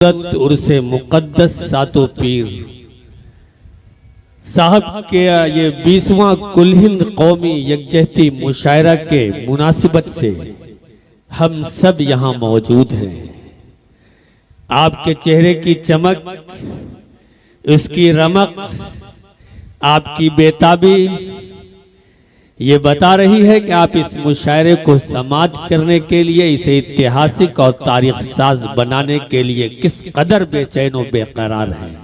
सूरत उर्से मुक़द्दस सातों पीर साहब के ये 20वां कुल हिंद कौमी यकजहती मुशायरा के मुनासिबत से हम सब यहाँ मौजूद हैं। आपके चेहरे की चमक, उसकी रमक, आपकी बेताबी ये बता रही है कि आप इस मुशायरे को समाअत करने के लिए, इसे ऐतिहासिक और तारीख साज बनाने के लिए किस कदर बेचैन और बेकरार हैं।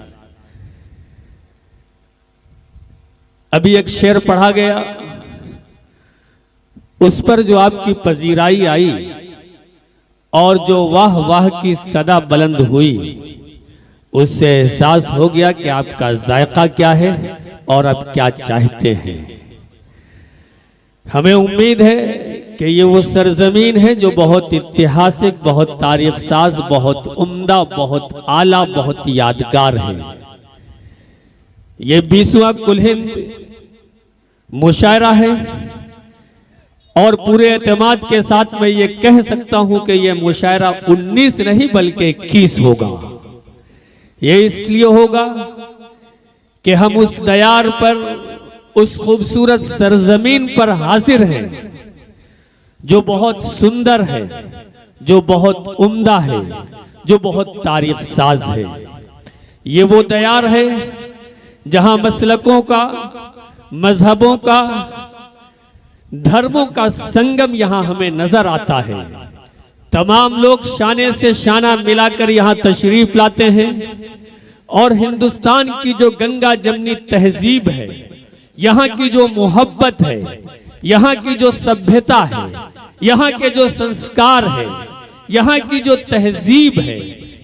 अभी एक शेर पढ़ा गया, उस पर जो आपकी पजीराई आई और जो वाह वाह की सदा बुलंद हुई, उससे एहसास हो गया कि आपका जायका क्या है और आप क्या चाहते हैं। हमें उम्मीद है कि ये वो सरजमीन है जो बहुत ऐतिहासिक, बहुत तारीख साज, बहुत उम्दा, बहुत आला, बहुत यादगार है। ये 20वां कुल हिंद मुशायरा है और पूरे एतमाद के साथ मैं ये कह सकता हूं कि ये मुशायरा 19 नहीं बल्कि 21 होगा। ये इसलिए होगा कि हम उस दयार पर, उस खूबसूरत सरजमीन पर हाजिर हैं जो बहुत सुंदर है, जो बहुत उम्दा है, जो बहुत तारीख साज है। ये वो दयार है जहां मसलकों का, मजहबों का, धर्मों का संगम यहां हमें नजर आता है। तमाम लोग शाने से शाना मिलाकर यहां तशरीफ लाते हैं और हिंदुस्तान की जो गंगा जमनी तहजीब है, यहाँ की जो मोहब्बत है, यहाँ की जो सभ्यता है, यहाँ के जो संस्कार है, यहाँ की जो तहजीब है,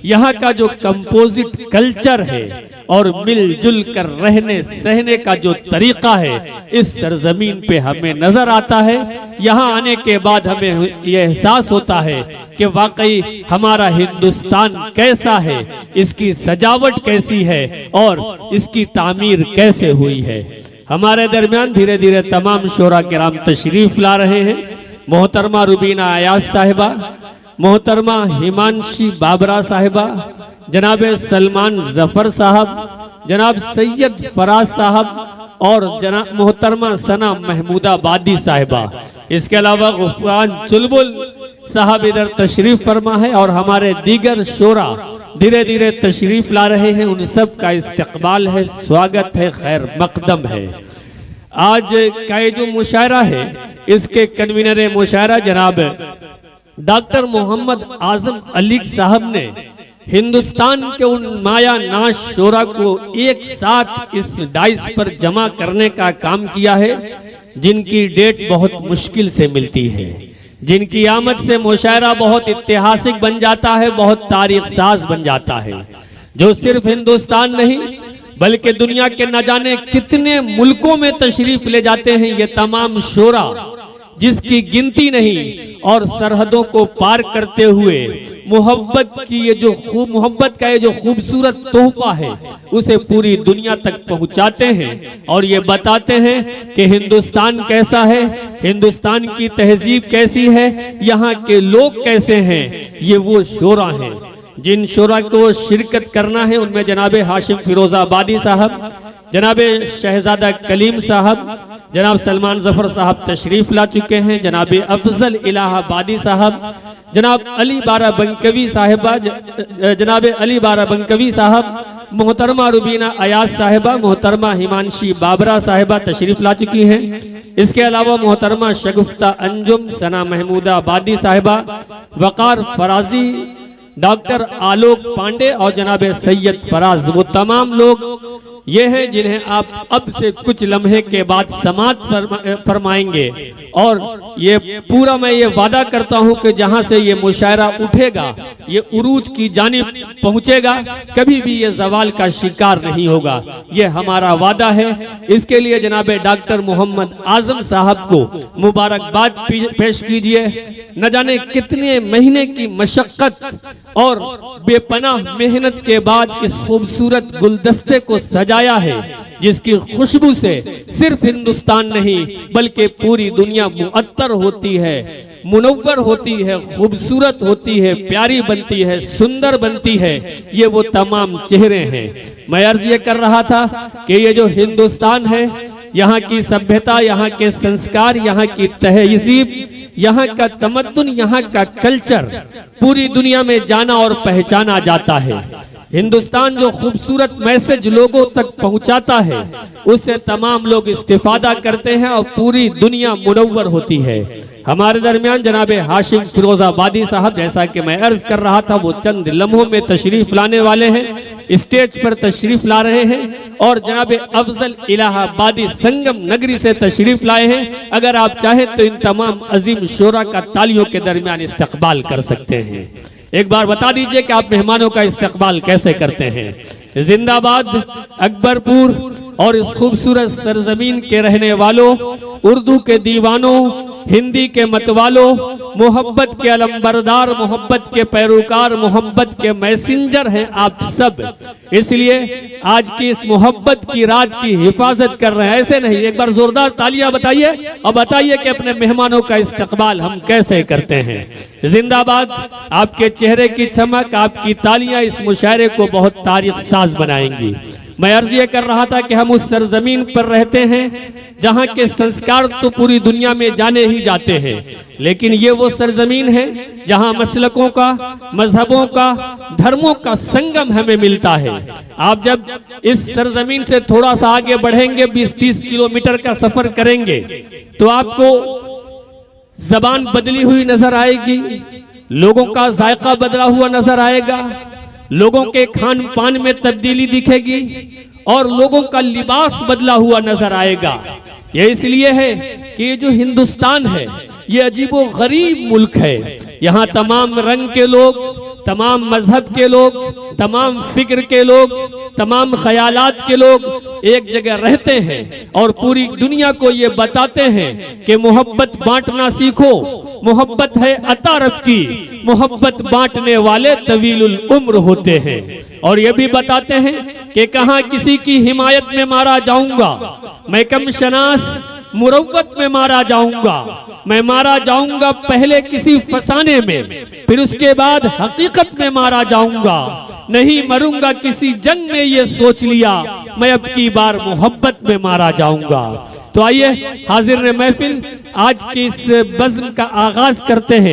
यहाँ का जो कंपोजिट कल्चर है और मिलजुल कर रहने सहने का जो तरीका है, इस सरजमीन पे हमें नजर आता है। यहाँ आने के बाद हमें यह एहसास होता है कि वाकई हमारा हिंदुस्तान कैसा है, इसकी सजावट कैसी है और इसकी तामीर कैसे हुई है। हमारे दरमियान धीरे धीरे तमाम शोरा किराम तशरीफ ला रहे हैं। मोहतरमा रुबीना अयाज साहिबा, मोहतरमा हिमांशी बाबरा साहिबा, जनाब सलमान जफर साहब, जनाब सैयद फराज साहब और जनाब मोहतरमा सना महमूदाबादी साहिबा। इसके अलावा गुफरान चुलबुल साहब इधर तशरीफ फरमा है और हमारे दीगर शोरा धीरे धीरे तशरीफ ला रहे हैं। उन सब का इस्तकबाल है, स्वागत है, खैर मकदम है। आज का ये जो मुशायरा है, इसके कन्वीनर मुशायरा जनाब डॉक्टर मोहम्मद आजम अली साहब ने हिंदुस्तान के उन माया नाश शोरा को एक साथ इस डाइस पर जमा करने का काम किया है जिनकी डेट बहुत मुश्किल से मिलती है, जिनकी आमद से मुशायरा बहुत ऐतिहासिक बन जाता है, बहुत तारीख साज बन जाता है, जो सिर्फ हिंदुस्तान नहीं बल्कि दुनिया के न जाने कितने मुल्कों में तशरीफ ले जाते हैं। ये तमाम शोरा जिसकी गिनती नहीं और सरहदों को पार करते हुए मोहब्बत की ये जो मोहब्बत का ये जो खूबसूरत तोहफा है, उसे पूरी दुनिया तक पहुंचाते हैं और ये बताते हैं कि हिंदुस्तान कैसा है, हिंदुस्तान की तहजीब कैसी है, यहाँ के लोग कैसे हैं। ये वो शोरा हैं जिन शोरा को शिरकत करना है। उनमें जनाब हाशिम फिरोजाबादी साहब, जनाब शहजादा कलीम साहब, जनाब सलमान जफर साहब तशरीफ ला चुके हैं, जनाब अफजल इलाहाबादी साहब, जनाब अली बारा बंकवी साहिबा, जनाब अली बारा बंकवी साहब, मोहतरमा रुबीना अयाज साहिबा, मोहतरमा हिमांशी बाबरा साहिबा तशरीफ ला चुकी हैं। इसके अलावा मोहतरमा शगुफ्ता अंजुम सना महमूदाबादी साहिबा, वकार फराजी, डॉक्टर आलोक पांडे और जनाब सैयद फराज, वो तमाम लोग ये हैं जिन्हें आप अब से कुछ लम्हे के बाद समाअत फरमाएंगे। और ये पूरा मैं ये वादा करता हूं कि जहां से ये मुशायरा उठेगा, ये उरूज की जानिब पहुंचेगा, कभी भी ये जवाल का शिकार नहीं होगा। ये हमारा वादा है। इसके लिए जनाब डॉक्टर मोहम्मद आजम साहब को मुबारकबाद पेश कीजिए। न जाने कितने महीने की मशक्कत और बेपनाह मेहनत के बाद इस खूबसूरत गुलदस्ते को सजाया है, जिसकी खुशबू से सिर्फ हिंदुस्तान नहीं बल्कि पूरी दुनिया मुअत्तर होती है। मुनव्वर होती है, खूबसूरत होती है, प्यारी बनती है, सुंदर बनती है, ये वो तमाम चेहरे हैं। मैं अर्ज ये कर रहा था कि ये जो हिंदुस्तान है, यहाँ की सभ्यता, यहाँ के संस्कार, यहाँ की तहजीब, यहाँ का तमद्दुन, यहाँ का कल्चर पूरी दुनिया में जाना और पहचाना जाता है। हिंदुस्तान जो खूबसूरत मैसेज लोगों तक पहुंचाता है, उससे तमाम लोग इस्तिफादा करते हैं और पूरी दुनिया मुनव्वर होती है। हमारे दरमियान जनाबे हाशिम फिरोजाबादी साहब, जैसा कि मैं अर्ज कर रहा था, वो चंद लम्हों में तशरीफ लाने वाले हैं, स्टेज पर तशरीफ ला रहे हैं और जनाबे अफजल इलाहाबादी संगम नगरी से तशरीफ लाए हैं। अगर आप चाहें तो इन तमाम अजीम शोरा का तालियों के दरमियान इस्तकबाल कर सकते हैं। एक बार बता दीजिए कि आप मेहमानों का इस्तकबाल कैसे करते हैं। जिंदाबाद अकबरपुर और इस खूबसूरत सरजमीन के रहने वालों, उर्दू के दीवानों, हिंदी के मतवालों, मोहब्बत के अलंबरदार, मोहब्बत के पैरोकार, मोहब्बत के मैसेंजर हैं आप सब। इसलिए आज की इस मोहब्बत की रात की हिफाजत कर रहे हैं, ऐसे नहीं। एक बार जोरदार तालियां बताइए और बताइए कि अपने मेहमानों का इस्तकबाल हम कैसे करते हैं। जिंदाबाद, आपके चेहरे की चमक, आपकी तालियां इस मुशायरे को बहुत तारीख साज बनाएंगी। मैं अर्ज ये कर रहा था कि हम उस सरजमीन पर रहते हैं जहाँ के संस्कार तो पूरी दुनिया में जाने ही जाते हैं, लेकिन ये वो सरजमीन है जहाँ मसलकों का, मजहबों का, धर्मों का संगम हमें मिलता है। आप जब इस सरजमीन से थोड़ा सा आगे बढ़ेंगे, 20-30 किलोमीटर का सफर करेंगे, तो आपको जबान बदली हुई नजर आएगी, लोगों का जायका बदला हुआ नजर आएगा, लोगों के खान पान में तब्दीली दिखेगी और लोगों का लिबास बदला हुआ नजर आएगा। ये इसलिए है कि ये जो हिंदुस्तान है, ये अजीबो गरीब मुल्क है। यहाँ तमाम रंग के लोग, तमाम मजहब के लोग, तमाम फिक्र के लोग, तमाम ख्यालात के लोग एक जगह रहते हैं और पूरी दुनिया को ये बताते हैं कि मोहब्बत बांटना सीखो, मोहब्बत है अता रब की, मोहब्बत बांटने वाले तवीलुल उम्र होते हैं। और ये भी बताते हैं कि कहाँ किसी की हिमायत में मारा जाऊंगा, मैं कम शनास मुरव्वत में मारा जाऊंगा, मैं मारा जाऊंगा पहले किसी फसाने में, फिर उसके बाद हकीकत में मारा जाऊंगा, नहीं मरूंगा किसी जंग में, ये सोच लिया मैं अब की बार मोहब्बत में मारा जाऊंगा। तो आइए हाजिर महफिल, आज की इस बज़्म का आगाज करते हैं